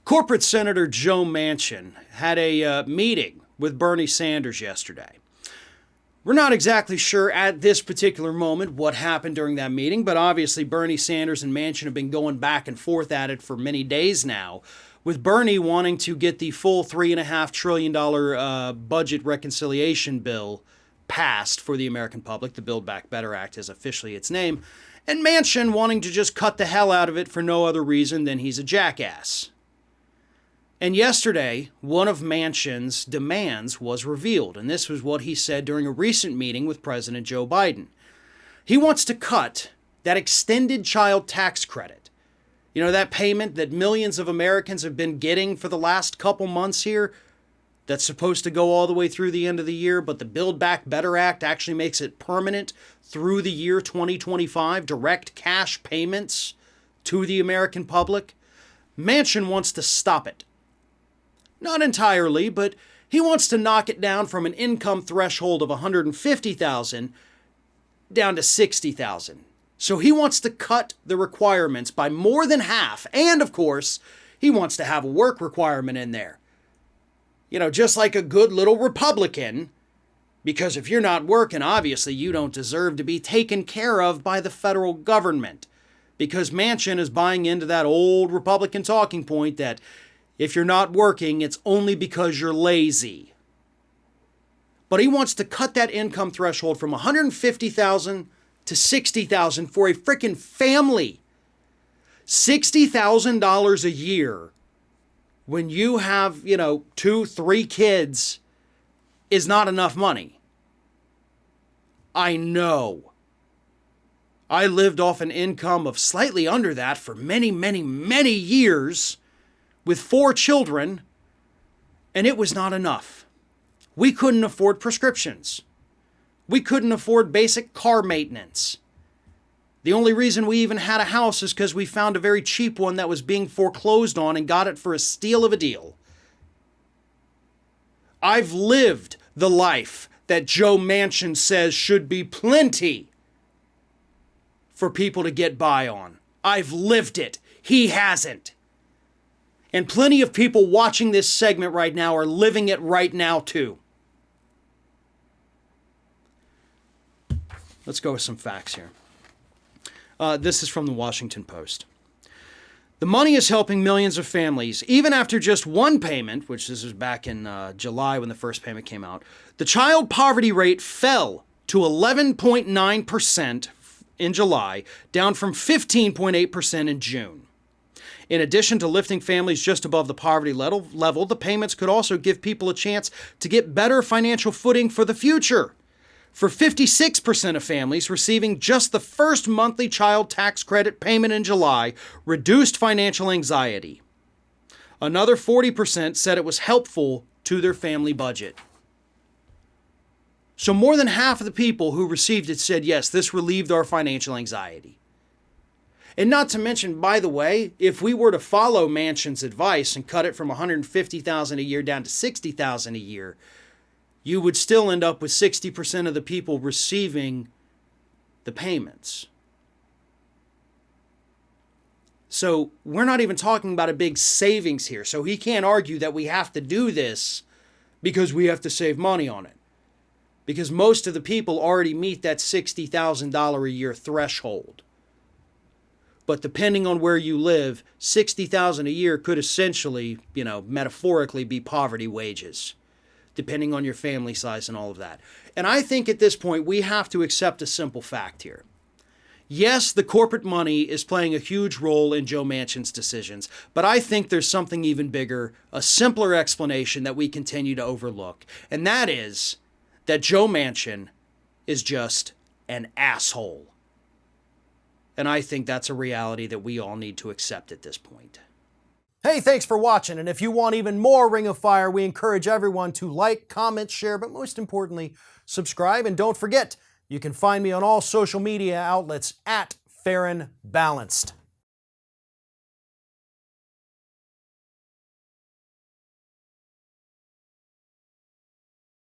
Corporate Senator Joe Manchin had a meeting with Bernie Sanders yesterday. We're not exactly sure at this particular moment what happened during that meeting, but obviously Bernie Sanders and Manchin have been going back and forth at it for many days now, with Bernie wanting to get the full $3.5 trillion budget reconciliation bill passed for the American public. The Build Back Better Act is officially its name, and Manchin wanting to just cut the hell out of it for no other reason than he's a jackass. And yesterday, one of Manchin's demands was revealed, and this was what he said during a recent meeting with President Joe Biden. He wants to cut that extended child tax credit. You know, that payment that millions of Americans have been getting for the last couple months here, that's supposed to go all the way through the end of the year, but the Build Back Better Act actually makes it permanent through the year 2025, direct cash payments to the American public. Manchin wants to stop it. Not entirely, but he wants to knock it down from an income threshold of $150,000 down to $60,000. So he wants to cut the requirements by more than half. And of course, he wants to have a work requirement in there. You know, just like a good little Republican, because if you're not working, obviously you don't deserve to be taken care of by the federal government. Because Manchin is buying into that old Republican talking point that if you're not working, it's only because you're lazy. But he wants to cut that income threshold from $150,000 to $60,000 for a freaking family. $60,000 a year when you have, 2, 3 kids is not enough money. I know. I lived off an income of slightly under that for many, many, many years with 4 children, and it was not enough. We couldn't afford prescriptions. We couldn't afford basic car maintenance. The only reason we even had a house is because we found a very cheap one that was being foreclosed on and got it for a steal of a deal. I've lived the life that Joe Manchin says should be plenty for people to get by on. I've lived it. He hasn't. And plenty of people watching this segment right now are living it right now too. Let's go with some facts here. This is from the Washington Post. The money is helping millions of families. Even after just one payment, which this was back in July when the first payment came out, the child poverty rate fell to 11.9% in July, down from 15.8% in June. In addition to lifting families just above the poverty level, the payments could also give people a chance to get better financial footing for the future. For 56% of families, receiving just the first monthly child tax credit payment in July reduced financial anxiety. Another 40% said it was helpful to their family budget. So more than half of the people who received it said, yes, this relieved our financial anxiety. And not to mention, by the way, if we were to follow Manchin's advice and cut it from $150,000 a year down to $60,000 a year, you would still end up with 60% of the people receiving the payments. So we're not even talking about a big savings here. So he can't argue that we have to do this because we have to save money on it. Because most of the people already meet that $60,000 a year threshold. But depending on where you live, $60,000 a year could essentially, metaphorically be poverty wages, depending on your family size and all of that. And I think at this point, we have to accept a simple fact here. Yes, the corporate money is playing a huge role in Joe Manchin's decisions, but I think there's something even bigger, a simpler explanation that we continue to overlook. And that is that Joe Manchin is just an asshole. And I think that's a reality that we all need to accept at this point. Hey, thanks for watching. And if you want even more Ring of Fire, we encourage everyone to like, comment, share, but most importantly, subscribe. And don't forget, you can find me on all social media outlets at Fair and Balanced.